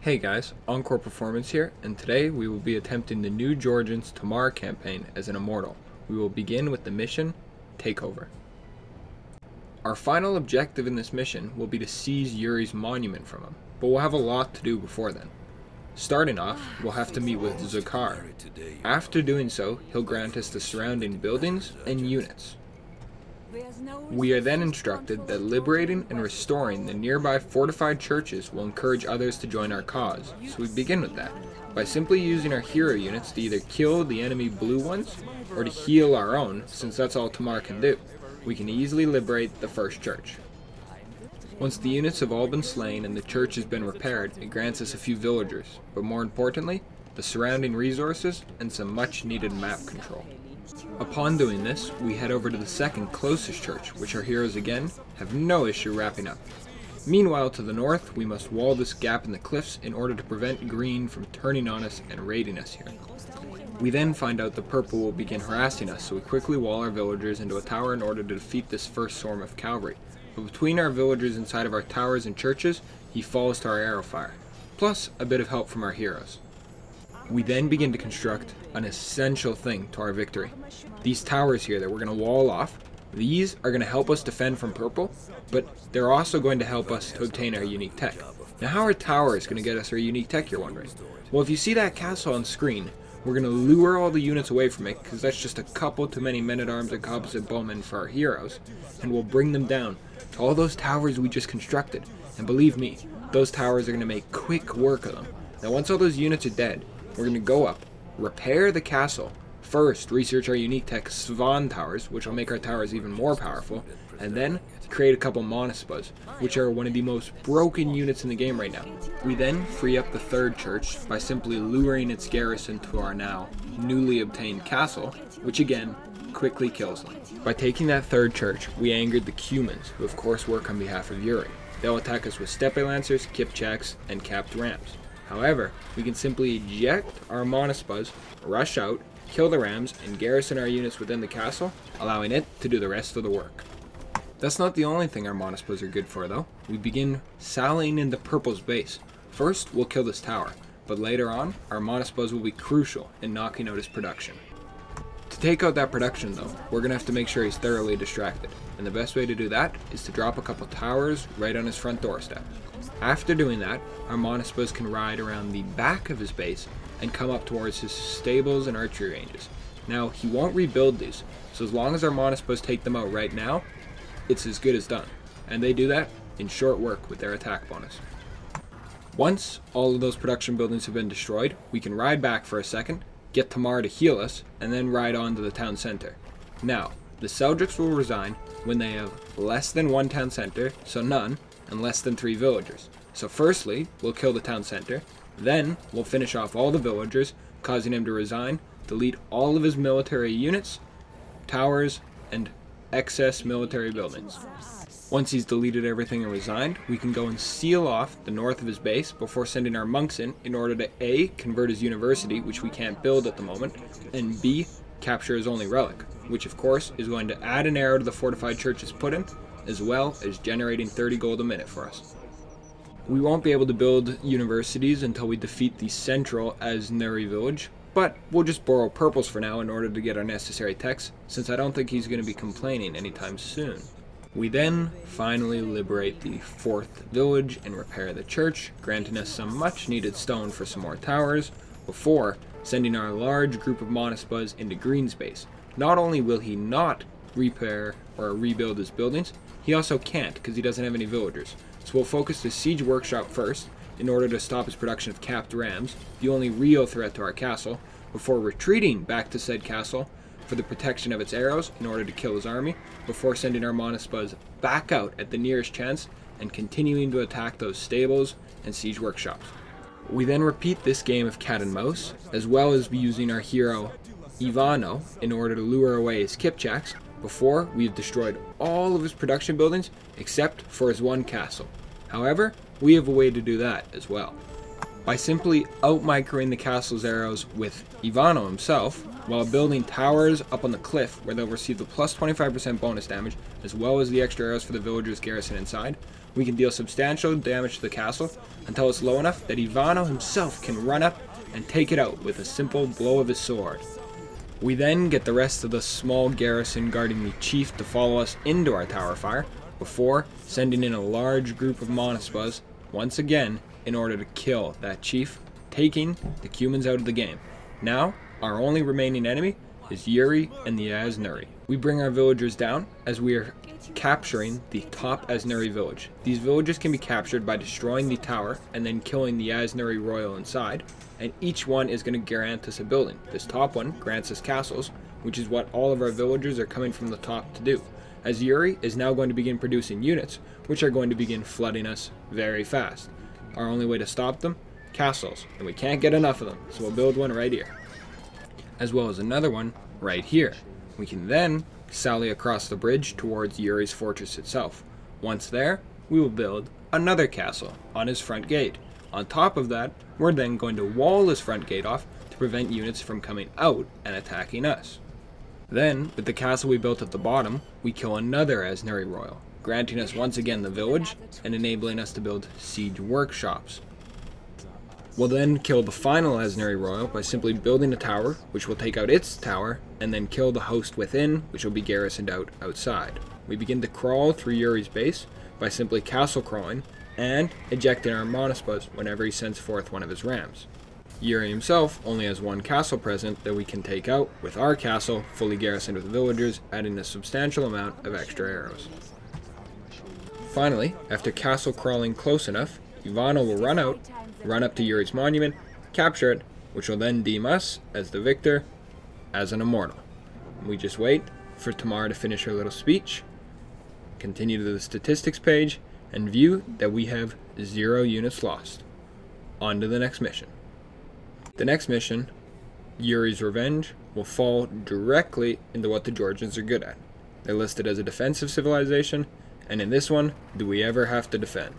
Hey guys, Encore Performance here, and today we will be attempting the new Georgians Tamar campaign as an Immortal. We will begin with the mission, Takeover. Our final objective in this mission will be to seize Yury's monument from him, but we'll have a lot to do before then. Starting off, we'll have to meet with Zakar. After doing so, he'll grant us the surrounding buildings and units. We are then instructed that liberating and restoring the nearby fortified churches will encourage others to join our cause, so we begin with that, by simply using our hero units to either kill the enemy blue ones, or to heal our own, since that's all Tamar can do. We can easily liberate the first church. Once the units have all been slain and the church has been repaired, it grants us a few villagers, but more importantly, the surrounding resources and some much needed map control. Upon doing this, we head over to the second closest church, which our heroes again have no issue wrapping up. Meanwhile, to the north, we must wall this gap in the cliffs in order to prevent green from turning on us and raiding us here. We then find out the purple will begin harassing us, so we quickly wall our villagers into a tower in order to defeat this first swarm of cavalry. But between our villagers inside of our towers and churches, he falls to our arrow fire, plus a bit of help from our heroes. We then begin to construct an essential thing to our victory. These towers here that we're going to wall off, these are going to help us defend from purple, but they're also going to help us to obtain our unique tech. Now how are towers going to get us our unique tech, you're wondering? Well, if you see that castle on screen, we're going to lure all the units away from it, because that's just a couple too many men-at-arms and composite bowmen for our heroes, and we'll bring them down to all those towers we just constructed. And believe me, those towers are going to make quick work of them. Now once all those units are dead, we're going to go up, repair the castle, first research our unique tech Svan towers, which will make our towers even more powerful, and then create a couple Monospas, which are one of the most broken units in the game right now. We then free up the third church by simply luring its garrison to our now newly obtained castle, which again quickly kills them. By taking that third church, we angered the Cumans, who of course work on behalf of Yury. They'll attack us with steppe lancers, kipchaks, and capped rams. However, we can simply eject our Monospas, rush out, kill the rams, and garrison our units within the castle, allowing it to do the rest of the work. That's not the only thing our Monospas are good for though. We begin sallying into Purple's base. First, we'll kill this tower, but later on, our Monospas will be crucial in knocking out his production. To take out that production though, we're going to have to make sure he's thoroughly distracted, and the best way to do that is to drop a couple towers right on his front doorstep. After doing that, our Monospas can ride around the back of his base and come up towards his stables and archery ranges. Now, he won't rebuild these, so as long as our Monospas take them out right now, it's as good as done, and they do that in short work with their attack bonus. Once all of those production buildings have been destroyed, we can ride back for a second, get Tamar to heal us, and then ride on to the town center. Now, the Seljuks will resign when they have less than one town center, so none, and less than 3 villagers. So firstly, we'll kill the town center, then we'll finish off all the villagers, causing him to resign, delete all of his military units, towers, and excess military buildings. Once he's deleted everything and resigned, we can go and seal off the north of his base before sending our monks in order to A, convert his university, which we can't build at the moment, and B, capture his only relic, which of course is going to add an arrow to the fortified church's put in, as well as generating 30 gold a minute for us. We won't be able to build universities until we defeat the central Aznuri village, but we'll just borrow purples for now in order to get our necessary techs, since I don't think he's going to be complaining anytime soon. We then finally liberate the 4th village and repair the church, granting us some much needed stone for some more towers, before sending our large group of Monospas into green space. Not only will he not repair or rebuild his buildings, he also can't because he doesn't have any villagers. So we'll focus the siege workshop first in order to stop his production of capped rams, the only real threat to our castle, before retreating back to said castle for the protection of its arrows in order to kill his army, before sending our Monospas back out at the nearest chance and continuing to attack those stables and siege workshops. We then repeat this game of cat and mouse, as well as using our hero Ivano in order to lure away his kipchaks, before we've destroyed all of his production buildings except for his one castle. However, we have a way to do that as well. By simply out-microing the castle's arrows with Ivano himself, while building towers up on the cliff where they'll receive the plus 25% bonus damage, as well as the extra arrows for the villagers garrison inside, we can deal substantial damage to the castle until it's low enough that Ivano himself can run up and take it out with a simple blow of his sword. We then get the rest of the small garrison guarding the chief to follow us into our tower fire, before sending in a large group of Monospas once again in order to kill that chief, taking the humans out of the game. Now, our only remaining enemy is Yury and the Asnuri. We bring our villagers down as we are capturing the top Asnuri village. These villages can be captured by destroying the tower and then killing the Asnuri royal inside, and each one is going to grant us a building. This top one grants us castles, which is what all of our villagers are coming from the top to do, as Yury is now going to begin producing units, which are going to begin flooding us very fast. Our only way to stop them? Castles, and we can't get enough of them, so we'll build one right here, as well as another one right here. We can then sally across the bridge towards Yury's fortress itself. Once there, we will build another castle on his front gate. On top of that, we're then going to wall his front gate off to prevent units from coming out and attacking us. Then, with the castle we built at the bottom, we kill another Asnuri royal, granting us once again the village and enabling us to build siege workshops. We'll then kill the final Asnuri royal by simply building a tower, which will take out its tower, and then kill the host within, which will be garrisoned outside. We begin to crawl through Yury's base by simply castle crawling and ejecting our Monospas whenever he sends forth one of his rams. Yury himself only has one castle present that we can take out, with our castle fully garrisoned with villagers, adding a substantial amount of extra arrows. Finally, after castle crawling close enough, Ivano will run up to Yury's monument, capture it, which will then deem us, as the victor, as an immortal. We just wait for Tamar to finish her little speech, continue to the statistics page, and view that we have 0 units lost. On to the next mission. The next mission, Yury's Revenge, will fall directly into what the Georgians are good at. They're listed as a defensive civilization, and in this one, do we ever have to defend?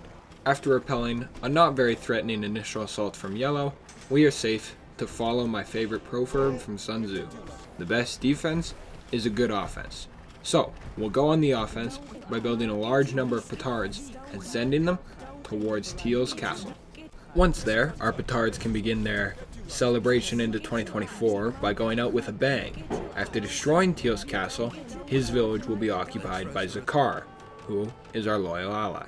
After repelling a not very threatening initial assault from Yellow, we are safe to follow my favorite proverb from Sun Tzu. The best defense is a good offense. So, we'll go on the offense by building a large number of petards and sending them towards Teal's castle. Once there, our petards can begin their celebration into 2024 by going out with a bang. After destroying Teal's castle, his village will be occupied by Zakar, who is our loyal ally.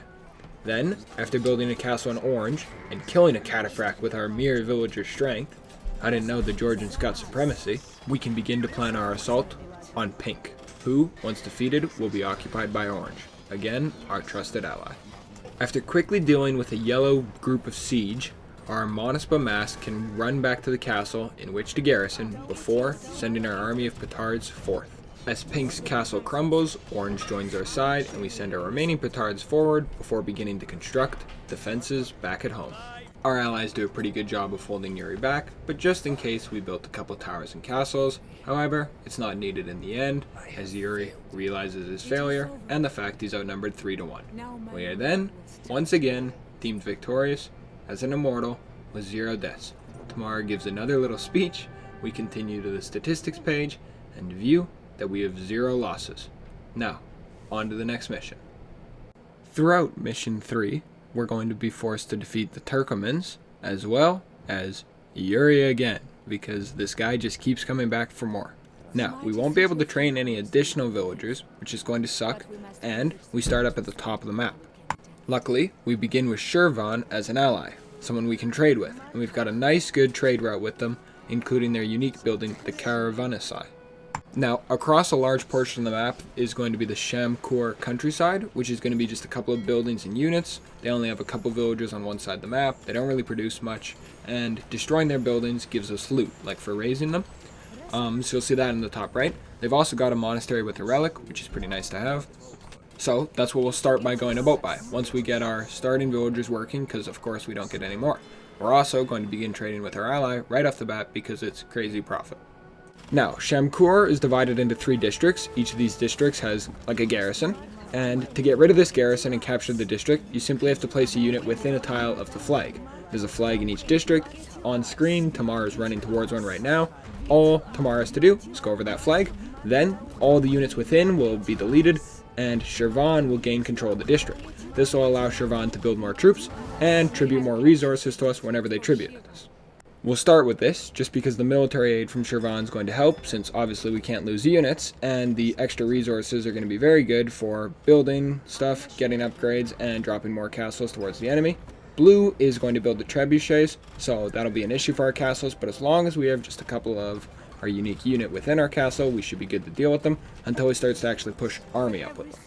Then, after building a castle in Orange and killing a cataphract with our mere villager strength, I didn't know the Georgians got supremacy, we can begin to plan our assault on Pink, who, once defeated, will be occupied by Orange, again, our trusted ally. After quickly dealing with a yellow group of siege, our Monospa mass can run back to the castle in which to garrison before sending our army of petards forth. As Pink's castle crumbles, Orange joins our side and we send our remaining petards forward before beginning to construct defenses back at home. Our allies do a pretty good job of holding Yury back, but just in case we built a couple towers and castles. However, it's not needed in the end, as Yury realizes his failure and the fact he's outnumbered 3 to 1. We are then, once again, deemed victorious as an immortal with 0 deaths. Tamar gives another little speech, we continue to the statistics page, and view that we have 0 losses. Now, on to the next mission. Throughout Mission 3, we're going to be forced to defeat the Turkomans, as well as Yury again, because this guy just keeps coming back for more. Now, we won't be able to train any additional villagers, which is going to suck, and we start up at the top of the map. Luckily, we begin with Shirvan as an ally, someone we can trade with, and we've got a nice good trade route with them, including their unique building, the Caravanserai. Now, across a large portion of the map is going to be the Encore countryside, which is going to be just a couple of buildings and units. They only have a couple villagers on one side of the map, they don't really produce much, and destroying their buildings gives us loot, like for raising them. So you'll see that in the top right. They've also got a monastery with a relic, which is pretty nice to have. So that's what we'll start by going about by, once we get our starting villagers working, because of course we don't get any more. We're also going to begin trading with our ally right off the bat because it's crazy profit. Now, Shamkur is divided into 3 districts. Each of these districts has like a garrison, and to get rid of this garrison and capture the district, you simply have to place a unit within a tile of the flag. There's a flag in each district. On screen, Tamar is running towards one right now. All Tamar has to do is go over that flag. Then, all the units within will be deleted, and Shirvan will gain control of the district. This will allow Shirvan to build more troops and tribute more resources to us whenever they tribute us. We'll start with this, just because the military aid from Shirvan is going to help, since obviously we can't lose units, and the extra resources are going to be very good for building stuff, getting upgrades, and dropping more castles towards the enemy. Blue is going to build the trebuchets, so that'll be an issue for our castles, but as long as we have just a couple of our unique unit within our castle, we should be good to deal with them until he starts to actually push army up with them.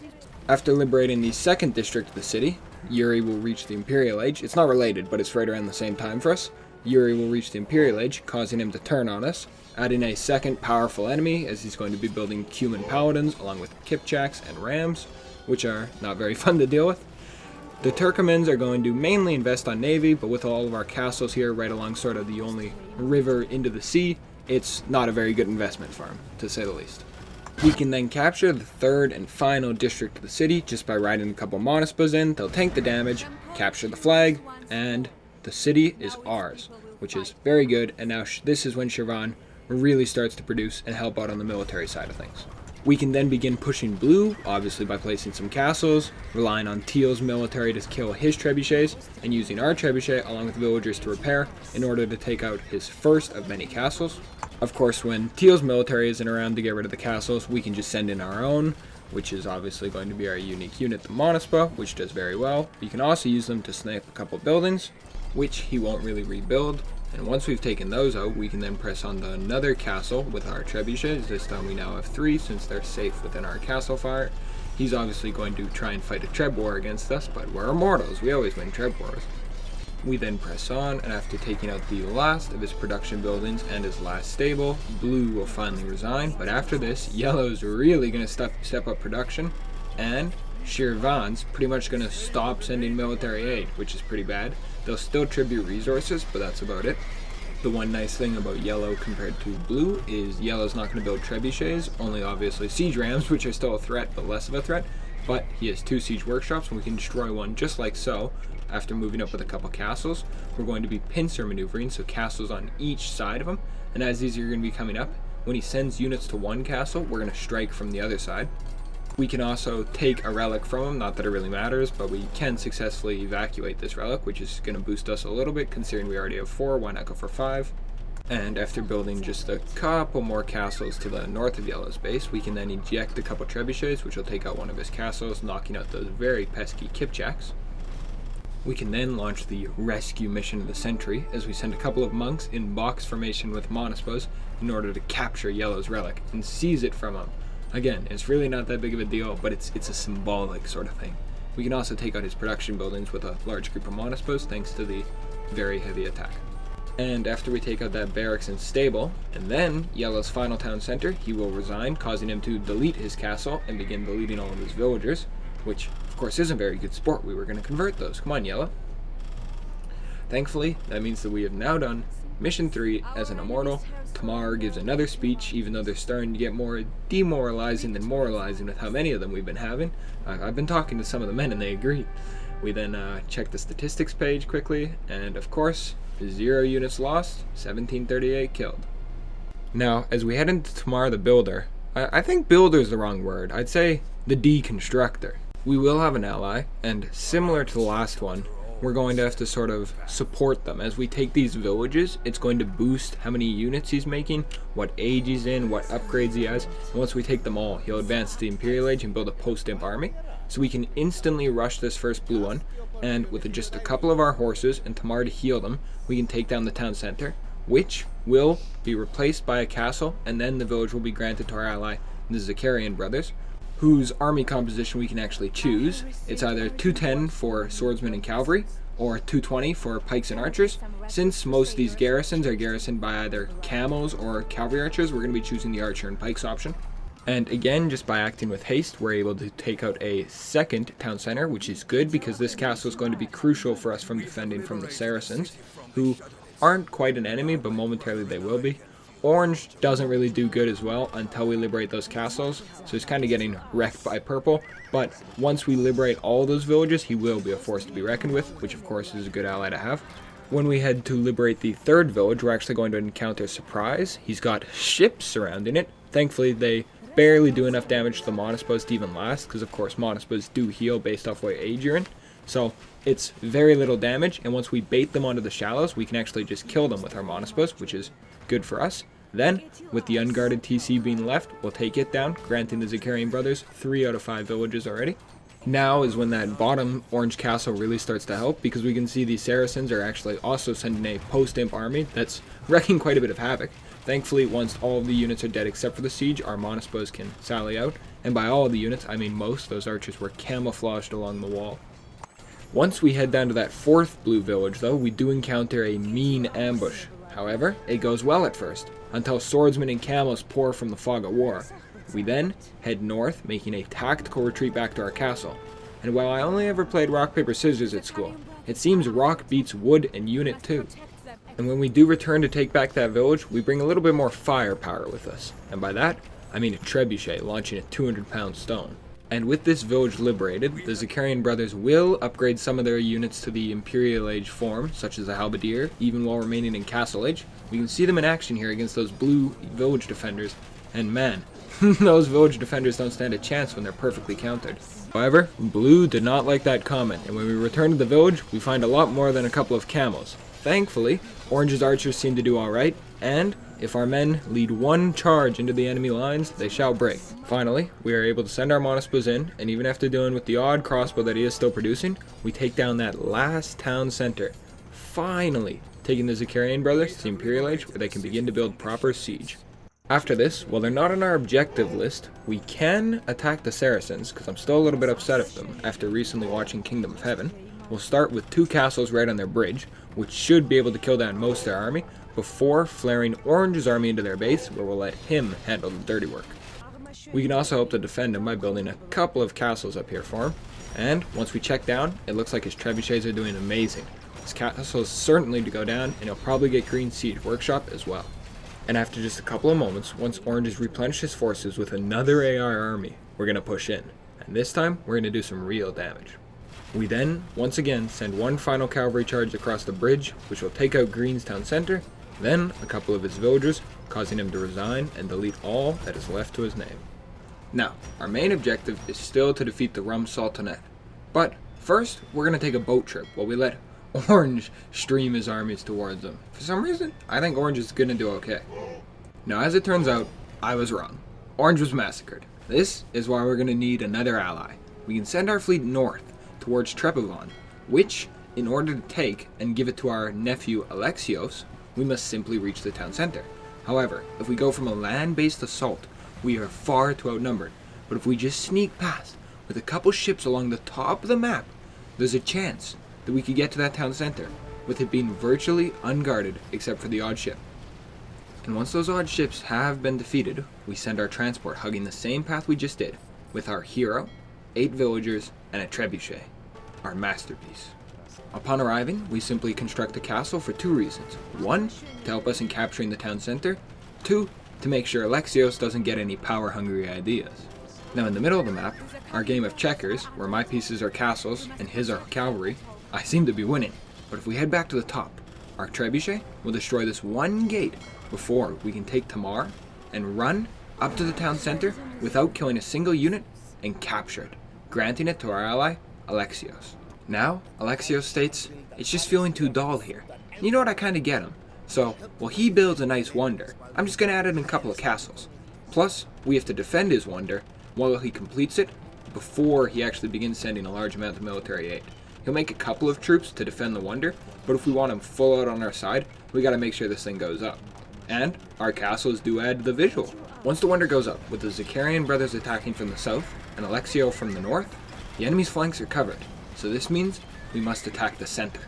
After liberating the second district of the city, Yury will reach the Imperial Age. It's not related, but it's right around the same time for us. Yury will reach the Imperial Age, causing him to turn on us, adding a second powerful enemy, as he's going to be building Cuman Paladins along with Kipchaks and Rams, which are not very fun to deal with. The Turkomans are going to mainly invest on navy, but with all of our castles here right along sort of the only river into the sea, it's not a very good investment for him, to say the least. We can then capture the third and final district of the city just by riding a couple Monospas in. They'll tank the damage, capture the flag, and the city is ours, which is very good, and now this is when Shirvan really starts to produce and help out on the military side of things. We can then begin pushing blue, obviously by placing some castles, relying on Teal's military to kill his trebuchets, and using our trebuchet along with villagers to repair in order to take out his first of many castles. Of course, when Teal's military isn't around to get rid of the castles, we can just send in our own, which is obviously going to be our unique unit, the Monospa, which does very well. You can also use them to snipe a couple buildings, which he won't really rebuild, and once we've taken those out, we can then press on to another castle with our trebuchets. This time we now have 3 since they're safe within our castle fire. He's obviously going to try and fight a treb war against us, but we're immortals, we always win treb wars. We then press on, and after taking out the last of his production buildings and his last stable, blue will finally resign, but after this, yellow's really going to step up production, and Shirvan's pretty much going to stop sending military aid, which is pretty bad. They'll still tribute resources, but that's about it. The one nice thing about yellow compared to blue is yellow's not going to build trebuchets, only obviously siege rams, which are still a threat, but less of a threat. But he has 2 siege workshops, and we can destroy one just like so. After moving up with a couple castles, we're going to be pincer maneuvering, so castles on each side of him. And as these are going to be coming up, when he sends units to one castle, we're going to strike from the other side. We can also take a relic from him, not that it really matters, but we can successfully evacuate this relic, which is going to boost us a little bit considering we already have 4, why not go for 5? And after building just a couple more castles to the north of Yellow's base, we can then eject a couple trebuchets, which will take out one of his castles, knocking out those very pesky Kipchaks. We can then launch the rescue mission of the century, as we send a couple of monks in box formation with Monospas in order to capture Yellow's relic and seize it from him. Again, it's really not that big of a deal, but it's a symbolic sort of thing. We can also take out his production buildings with a large group of Monospas thanks to the very heavy attack. And after we take out that barracks and stable, and then Yellow's final town center, he will resign, causing him to delete his castle and begin deleting all of his villagers, which of course isn't very good sport. We were going to convert those. Come on, Yellow. Thankfully, that means that we have now done Mission 3 as an Immortal. Tamar gives another speech, even though they're starting to get more demoralizing than moralizing with how many of them we've been having. I've been talking to some of the men and they agree. We then check the statistics page quickly, and of course, 0 units lost, 1738 killed. Now, as we head into Tamar the Builder, I think builder is the wrong word. I'd say the deconstructor. We will have an ally, and similar to the last one, we're going to have to sort of support them. As we take these villages, it's going to boost how many units he's making, what age he's in, what upgrades he has, and once we take them all, he'll advance to the Imperial Age and build a post-imp army. So we can instantly rush this first blue one, and with just a couple of our horses and Tamar to heal them, we can take down the town center, which will be replaced by a castle, and then the village will be granted to our ally, the Zakarian brothers, whose army composition we can actually choose. It's either 210 for swordsmen and cavalry, or 220 for pikes and archers. Since most of these garrisons are garrisoned by either camels or cavalry archers, we're going to be choosing the archer and pikes option. And again, just by acting with haste, we're able to take out a second town center, which is good because this castle is going to be crucial for us from defending from the Saracens, who aren't quite an enemy, but momentarily they will be. Orange doesn't really do good as well until we liberate those castles, so he's kind of getting wrecked by purple, but once we liberate all those villages, he will be a force to be reckoned with, which of course is a good ally to have. When we head to liberate the third village, we're actually going to encounter Surprise. He's got ships surrounding it. Thankfully, they barely do enough damage to the Monospas to even last, because of course Monospas do heal based off what age you're in. So it's very little damage, and once we bait them onto the shallows, we can actually just kill them with our Monospos, which is good for us. Then, with the unguarded TC being left, we'll take it down, granting the Zakarian brothers 3 out of 5 villages already. Now is when that bottom orange castle really starts to help, because we can see the Saracens are actually also sending a post-imp army that's wrecking quite a bit of havoc. Thankfully, once all of the units are dead except for the siege, our Monospos can sally out, and by all of the units, I mean most. Those archers were camouflaged along the wall. Once we head down to that 4th blue village, though, we do encounter a mean ambush. However, it goes well at first, until swordsmen and camels pour from the fog of war. We then head north, making a tactical retreat back to our castle. And while I only ever played rock, paper, scissors at school, it seems rock beats wood in Unit 2. And when we do return to take back that village, we bring a little bit more firepower with us. And by that, I mean a trebuchet launching a 200-pound stone. And with this village liberated, the Zakarian brothers will upgrade some of their units to the Imperial Age form, such as the Halberdier, even while remaining in Castle Age. We can see them in action here against those blue village defenders, and man, those village defenders don't stand a chance when they're perfectly countered. However, blue did not like that comment, and when we return to the village, we find a lot more than a couple of camels. Thankfully, orange's archers seem to do alright, and if our men lead one charge into the enemy lines, they shall break. Finally, we are able to send our Monospos in, and even after dealing with the odd crossbow that he is still producing, we take down that last town center. Finally, taking the Zakarian brothers to the Imperial Age, where they can begin to build proper siege. After this, while they're not on our objective list, we can attack the Saracens, because I'm still a little bit upset of them after recently watching Kingdom of Heaven. We'll start with 2 castles right on their bridge, which should be able to kill down most of their army, before flaring Orange's army into their base, where we'll let him handle the dirty work. We can also help to defend him by building a couple of castles up here for him, and once we check down, it looks like his trebuchets are doing amazing. His castle is certainly to go down, and he'll probably get Green Siege Workshop as well. And after just a couple of moments, once Orange has replenished his forces with another AR army, we're going to push in, and this time, we're going to do some real damage. We then, once again, send one final cavalry charge across the bridge, which will take out Green's town center, then a couple of his villagers, causing him to resign and delete all that is left to his name. Now, our main objective is still to defeat the Sultanate. But first, we're going to take a boat trip while we let Orange stream his armies towards them. For some reason, I think Orange is going to do okay. Now, as it turns out, I was wrong. Orange was massacred. This is why we're going to need another ally. We can send our fleet north towards Trepovan, which, in order to take and give it to our nephew Alexios, we must simply reach the town center. However, if we go from a land-based assault, we are far too outnumbered. But if we just sneak past with a couple ships along the top of the map, there's a chance that we could get to that town center, with it being virtually unguarded except for the odd ship. And once those odd ships have been defeated, we send our transport hugging the same path we just did, with our hero, 8 villagers, and a trebuchet, our masterpiece. Upon arriving, we simply construct a castle for 2 reasons. 1, to help us in capturing the town center. 2, to make sure Alexios doesn't get any power-hungry ideas. Now in the middle of the map, our game of checkers, where my pieces are castles and his are cavalry, I seem to be winning. But if we head back to the top, our trebuchet will destroy this one gate before we can take Tamar and run up to the town center without killing a single unit and capture it, granting it to our ally, Alexios. Now, Alexios states, it's just feeling too dull here. And you know what, I kinda get him. So, while he builds a nice wonder, I'm just gonna add in a couple of castles. Plus, we have to defend his wonder while he completes it before he actually begins sending a large amount of military aid. He'll make a couple of troops to defend the wonder, but if we want him full out on our side, we gotta make sure this thing goes up. And our castles do add to the visual. Once the wonder goes up, with the Zakarian brothers attacking from the south and Alexio from the north, the enemy's flanks are covered. So this means we must attack the center.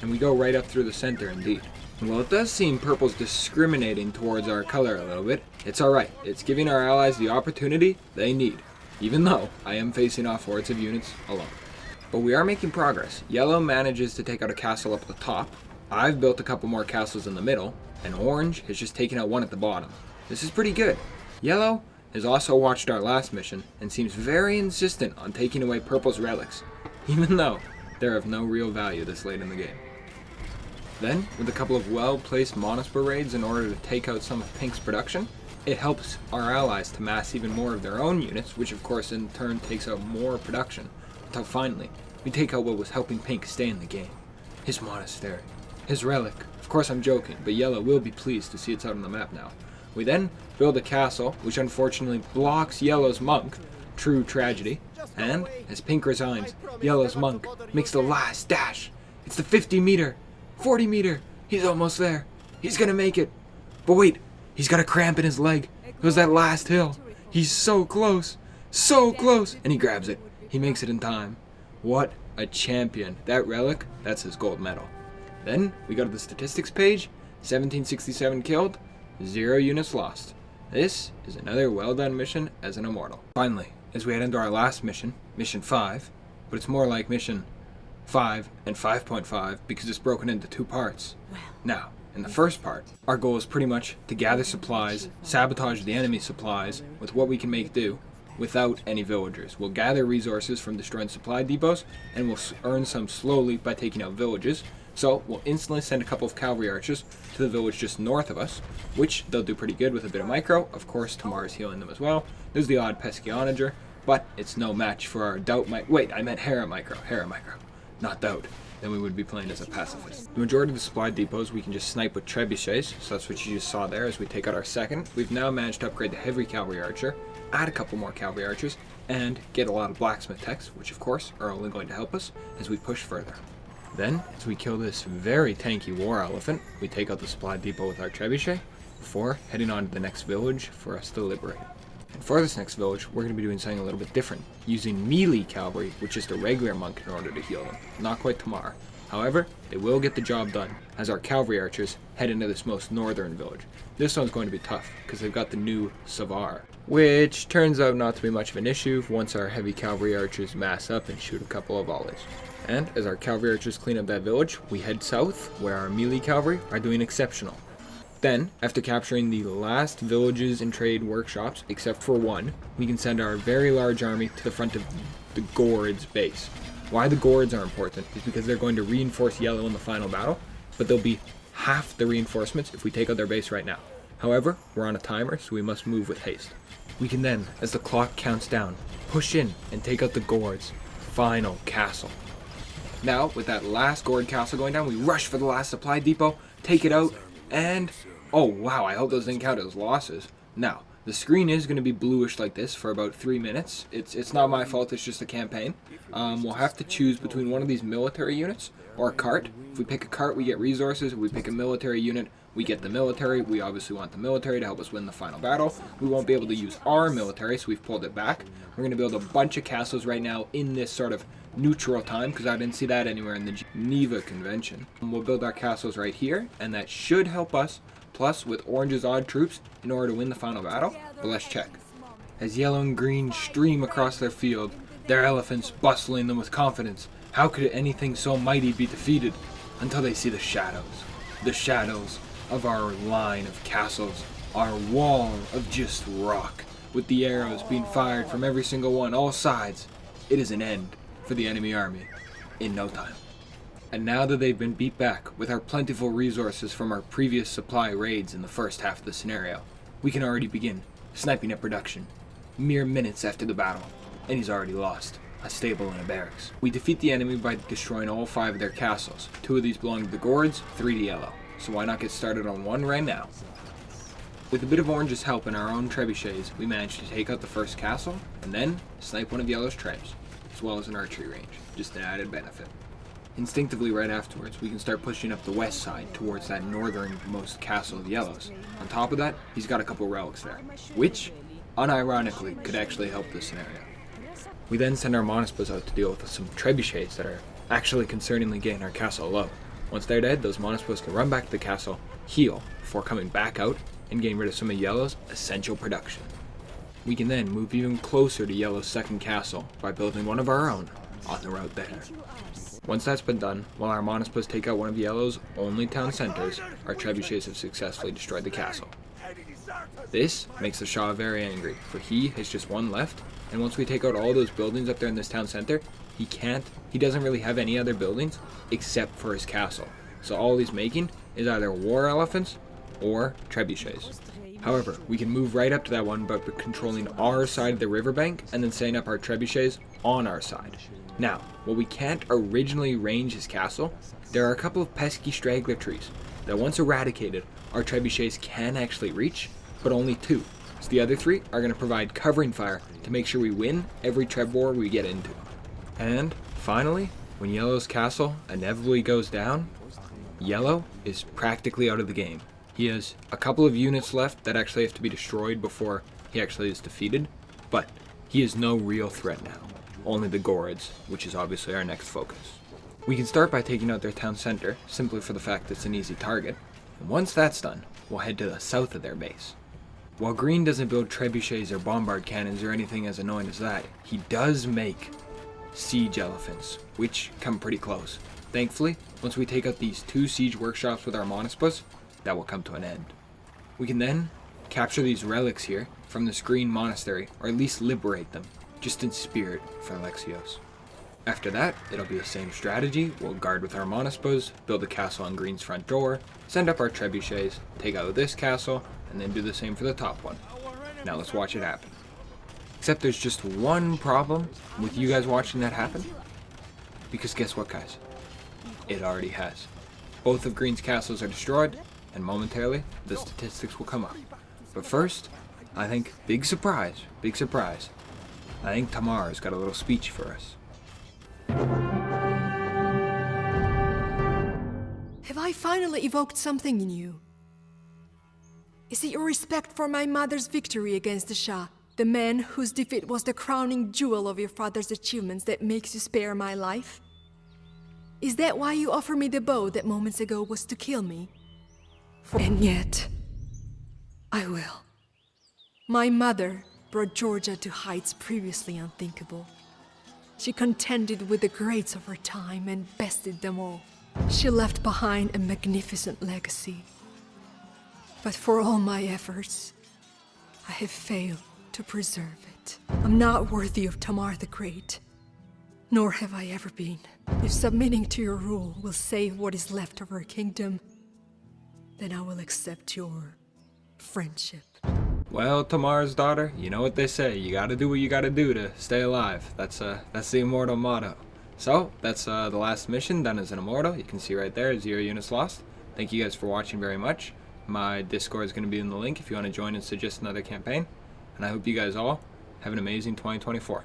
And we go right up through the center indeed. And while it does seem purple's discriminating towards our color a little bit, it's alright. It's giving our allies the opportunity they need, even though I am facing off hordes of units alone. But we are making progress. Yellow manages to take out a castle up the top. I've built a couple more castles in the middle, and Orange has just taken out one at the bottom. This is pretty good. Yellow has also watched our last mission and seems very insistent on taking away Purple's relics, even though they're of no real value this late in the game. Then, with a couple of well-placed Monospor raids in order to take out some of Pink's production, it helps our allies to mass even more of their own units, which of course in turn takes out more production, until finally, we take out what was helping Pink stay in the game. His monastery. His relic. Of course I'm joking, but Yellow will be pleased to see it's out on the map now. We then build a castle, which unfortunately blocks Yellow's monk. True tragedy. And, as Pink resigns, Yellow's monk makes the last dash. It's the 50 meter, 40 meter. He's almost there. He's gonna make it. But wait, he's got a cramp in his leg. It was that last hill. He's so close. So close. And he grabs it. He makes it in time. What a champion. That relic, that's his gold medal. Then, we go to the statistics page. 1767 killed, 0 units lost. This is another well done mission as an Immortal. Finally, as we head into our last mission, Mission 5, but it's more like Mission 5 and 5.5 because it's broken into 2 parts. Now, in the first part, our goal is pretty much to gather supplies, sabotage the enemy supplies with what we can make do without any villagers. We'll gather resources from destroying supply depots and we'll earn some slowly by taking out villages. So we'll instantly send a couple of cavalry archers to the village just north of us, which they'll do pretty good with a bit of micro. Of course, Tamar is healing them as well. There's the odd pesky onager, but it's no match for our doubt wait, I meant Hera micro, not doubt. Then we would be playing as a pacifist. The majority of the supply depots we can just snipe with trebuchets, so that's what you just saw there as we take out our second. We've now managed to upgrade the heavy cavalry archer, add a couple more cavalry archers, and get a lot of blacksmith techs, which of course are only going to help us as we push further. Then, as we kill this very tanky war elephant, we take out the supply depot with our trebuchet before heading on to the next village for us to liberate. And for this next village, we're going to be doing something a little bit different, using melee cavalry, which is the regular monk, in order to heal them. Not quite Tamar. However, they will get the job done as our cavalry archers head into this most northern village. This one's going to be tough because they've got the new Savar, which turns out not to be much of an issue once our heavy cavalry archers mass up and shoot a couple of volleys. And as our cavalry archers clean up that village, we head south, where our melee cavalry are doing exceptional. Then, after capturing the last villages and trade workshops, except for one, we can send our very large army to the front of the Gourds base. Why the Gourds are important is because they're going to reinforce Yellow in the final battle, but they'll be half the reinforcements if we take out their base right now. However, we're on a timer, so we must move with haste. We can then, as the clock counts down, push in and take out the Gourds' final castle. Now, with that last Gourd castle going down, we rush for the last supply depot, take it out, and oh wow, I hope those didn't count as losses. Now, the screen is going to be bluish like this for about 3 minutes. It's not my fault, it's just a campaign. We'll have to choose between one of these military units or a cart. If we pick a cart, we get resources. If we pick a military unit, we get the military. We obviously want the military to help us win the final battle. We won't be able to use our military, so we've pulled it back. We're going to build a bunch of castles right now in this sort of neutral time, because I didn't see that anywhere in the Geneva Convention. We'll build our castles right here, and that should help us, plus with Orange's odd troops, in order to win the final battle. But let's check. As yellow and green stream across their field, their elephants bustling them with confidence, how could anything so mighty be defeated? Until they see the shadows of our line of castles, our wall of just rock, with the arrows being fired from every single one, all sides. It is an end for the enemy army in no time. And now that they've been beat back with our plentiful resources from our previous supply raids in the first half of the scenario, we can already begin sniping at production. Mere minutes after the battle, and he's already lost a stable and a barracks. We defeat the enemy by destroying all 5 of their castles. 2 of these belong to the Gourds, 3 to Yellow. So why not get started on one right now? With a bit of Orange's help and our own trebuchets, we managed to take out the first castle, and then snipe one of Yellow's trebs, as well as an archery range, just an added benefit. Instinctively right afterwards, we can start pushing up the west side towards that northernmost castle of Yellow's. On top of that, he's got a couple relics there, which, unironically, could actually help this scenario. We then send our Monospos out to deal with some trebuchets that are actually concerningly getting our castle low. Once they're dead, those Monospos can run back to the castle, heal, before coming back out and getting rid of some of Yellow's essential production. We can then move even closer to Yellow's second castle by building one of our own on the route there. Once that's been done, while our Monospos take out one of Yellow's only town centers, our trebuchets have successfully destroyed the castle. This makes the Shah very angry, for he has just one left, and once we take out all those buildings up there in this town center, he doesn't really have any other buildings except for his castle. So all he's making is either war elephants or trebuchets. However, we can move right up to that one by controlling our side of the riverbank and then setting up our trebuchets on our side. Now, while we can't originally range his castle, there are a couple of pesky straggler trees that once eradicated, our trebuchets can actually reach, but only 2. So the other 3 are going to provide covering fire to make sure we win every treb war we get into. And finally, when Yellow's castle inevitably goes down, Yellow is practically out of the game. He has a couple of units left that actually have to be destroyed before he actually is defeated, but he is no real threat now. Only the Gorids, which is obviously our next focus. We can start by taking out their town center, simply for the fact that it's an easy target, and once that's done, we'll head to the south of their base. While Green doesn't build trebuchets or bombard cannons or anything as annoying as that, he does make siege elephants, which come pretty close. Thankfully, once we take out these 2 siege workshops with our Monospus, that will come to an end. We can then capture these relics here from this green monastery, or at least liberate them, just in spirit for Alexios. After that, it'll be the same strategy. We'll guard with our Monospus, build a castle on Green's front door, send up our trebuchets, take out this castle, and then do the same for the top one. Now let's watch it happen. Except there's just one problem with you guys watching that happen. Because guess what, guys? It already has. Both of Green's castles are destroyed, and momentarily, the statistics will come up. But first, I think, big surprise, I think Tamar has got a little speech for us. Have I finally evoked something in you? Is it your respect for my mother's victory against the Shah, the man whose defeat was the crowning jewel of your father's achievements, that makes you spare my life? Is that why you offer me the bow that moments ago was to kill me? And yet, I will. My mother brought Georgia to heights previously unthinkable. She contended with the greats of her time and bested them all. She left behind a magnificent legacy. But for all my efforts, I have failed to preserve it. I'm not worthy of Tamar the Great, nor have I ever been. If submitting to your rule will save what is left of her kingdom, then I will accept your friendship. Well, Tamar's daughter, you know what they say, you gotta do what you gotta do to stay alive. That's the Immortal motto. So, that's the last mission done as an Immortal. You can see right there, 0 units lost. Thank you guys for watching very much. My Discord is going to be in the link if you want to join and suggest another campaign. And I hope you guys all have an amazing 2024.